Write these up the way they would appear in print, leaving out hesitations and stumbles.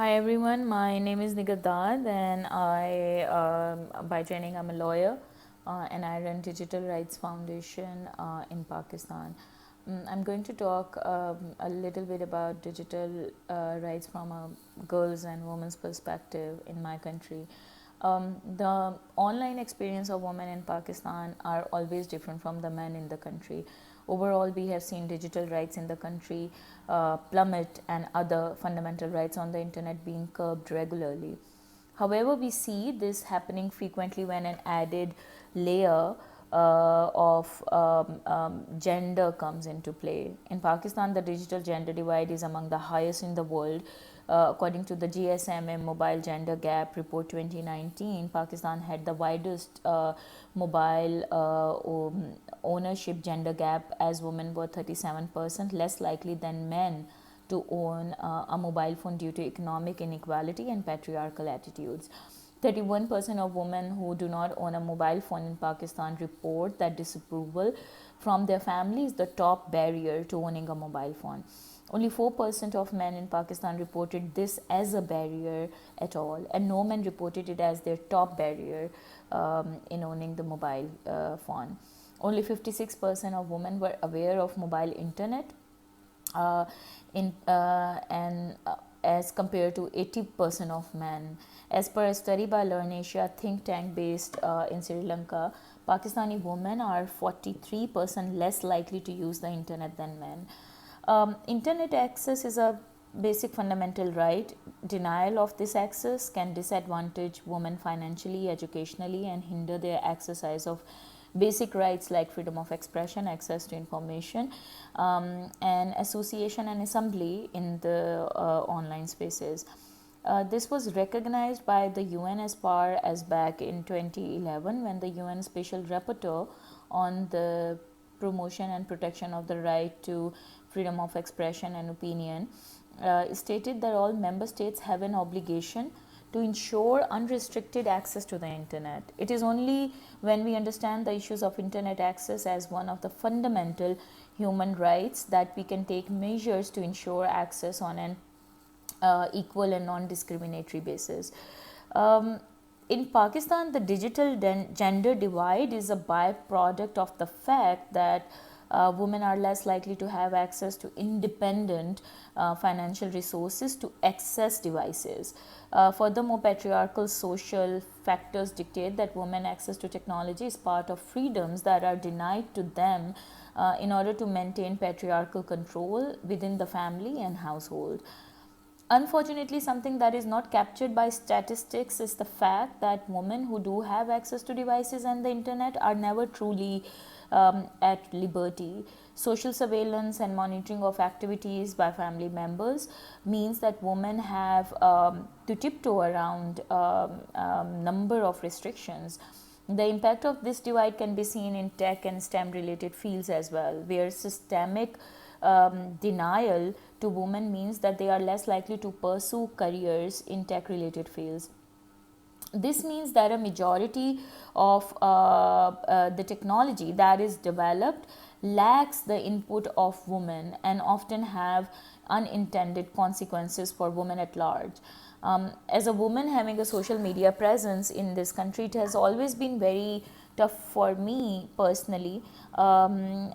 Hi everyone, my name is Nighat and by training, I'm a lawyer and I run Digital Rights Foundation in Pakistan. I'm going to talk a little bit about digital rights from a girls' and women's perspective in my country. The online experience of women in Pakistan are always different from the men in the country. Overall, we have seen digital rights in the country plummet and other fundamental rights on the internet being curbed regularly. However, we see this happening frequently when an added layer of gender comes into play. In Pakistan, the digital gender divide is among the highest in the world. According to the GSMA Mobile Gender Gap Report 2019, Pakistan had the widest mobile ownership gender gap, as women were 37% less likely than men to own a mobile phone due to economic inequality and patriarchal attitudes. 31% of women who do not own a mobile phone in Pakistan report that disapproval from their family is the top barrier to owning a mobile phone. Only 4% of men in Pakistan reported this as a barrier at all, and no men reported it as their top barrier in owning the mobile phone. Only 56% of women were aware of mobile internet uh, in and as compared to 80% of men. As per a study by Learn Asia think tank based in Sri Lanka, Pakistani women are 43% less likely to use the internet than men. Internet access is a basic fundamental right. Denial of this access can disadvantage women financially, educationally, and hinder their exercise of basic rights like freedom of expression, access to information, and association and assembly in the online spaces. This was recognized by the UN as far as back in 2011 when the UN Special Rapporteur on the promotion and protection of the right to freedom of expression and opinion stated that all member states have an obligation to ensure unrestricted access to the internet. It is only when we understand the issues of internet access as one of the fundamental human rights that we can take measures to ensure access on an equal and non-discriminatory basis. In Pakistan, the digital gender divide is a byproduct of the fact that women are less likely to have access to independent financial resources to access devices. Furthermore, patriarchal social factors dictate that women access to technology is part of freedoms that are denied to them in order to maintain patriarchal control within the family and household. Unfortunately, something that is not captured by statistics is the fact that women who do have access to devices and the internet are never truly at liberty. Social surveillance and monitoring of activities by family members means that women have to tiptoe around number of restrictions. The impact of this divide can be seen in tech and STEM related fields as well, where systemic denial to women means that they are less likely to pursue careers in tech related fields. This means that a majority of the technology that is developed lacks the input of women and often have unintended consequences for women at large. As a woman having a social media presence in this country, it has always been very tough for me personally, and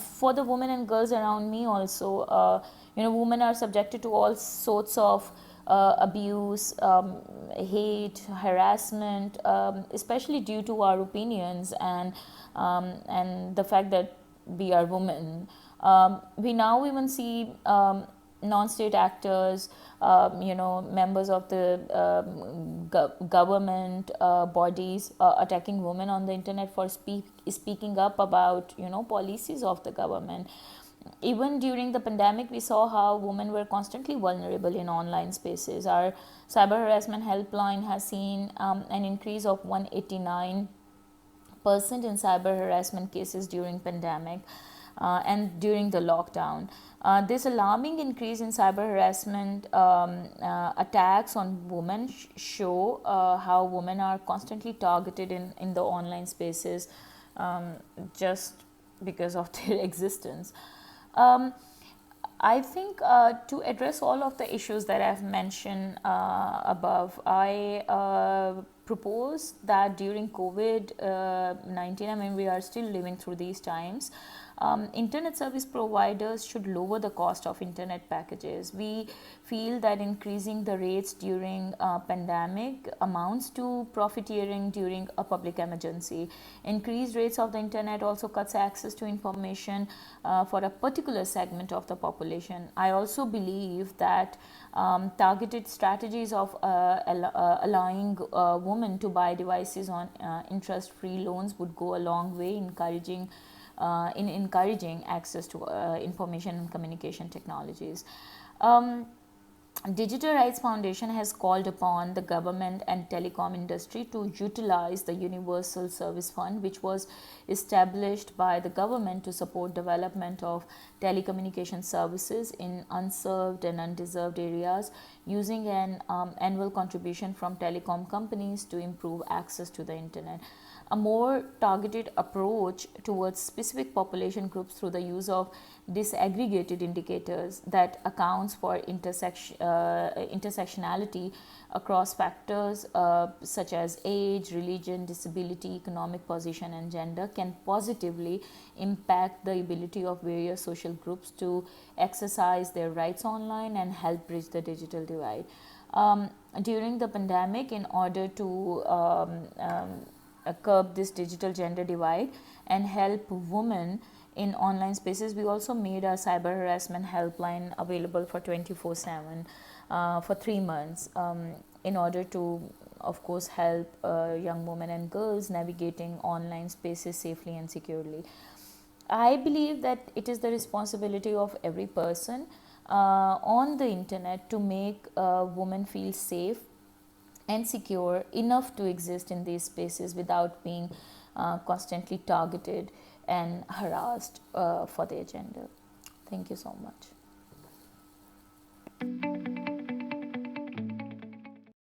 for the women and girls around me also. Women are subjected to all sorts of abuse, hate, harassment, especially due to our opinions and the fact that we are women. We now even see non-state actors, members of the government bodies attacking women on the internet for speaking up about policies of the government. Even during the pandemic, we saw how women were constantly vulnerable in online spaces. Our cyber harassment helpline has seen an increase of 189% in cyber harassment cases during pandemic and during the lockdown. This alarming increase in cyber harassment attacks on women show how women are constantly targeted in the online spaces just because of their existence. Um, I think to address all of the issues that I've mentioned above, I propose that during COVID 19, I mean, we are still living through these times. Internet service providers should lower the cost of internet packages. We feel that increasing the rates during pandemic amounts to profiteering during a public emergency. Increased rates of the internet also cuts access to information for a particular segment of the population. I also believe that targeted strategies of allowing women to buy devices on interest-free loans would go a long way in encouraging access to information and communication technologies. Digital Rights Foundation has called upon the government and telecom industry to utilize the Universal Service Fund, which was established by the government to support development of telecommunication services in unserved and undeserved areas, using an annual contribution from telecom companies to improve access to the internet. A more targeted approach towards specific population groups through the use of disaggregated indicators that accounts for intersectionality across factors such as age, religion, disability, economic position, and gender can positively impact the ability of various social groups to exercise their rights online and help bridge the digital divide. During the pandemic, in order to curb this digital gender divide and help women in online spaces, we also made a cyber harassment helpline available for 24/7 for 3 months in order to, of course, help young women and girls navigating online spaces safely and securely. I believe that it is the responsibility of every person on the internet to make women feel safe and secure enough to exist in these spaces without being constantly targeted and harassed for their gender. Thank you so much.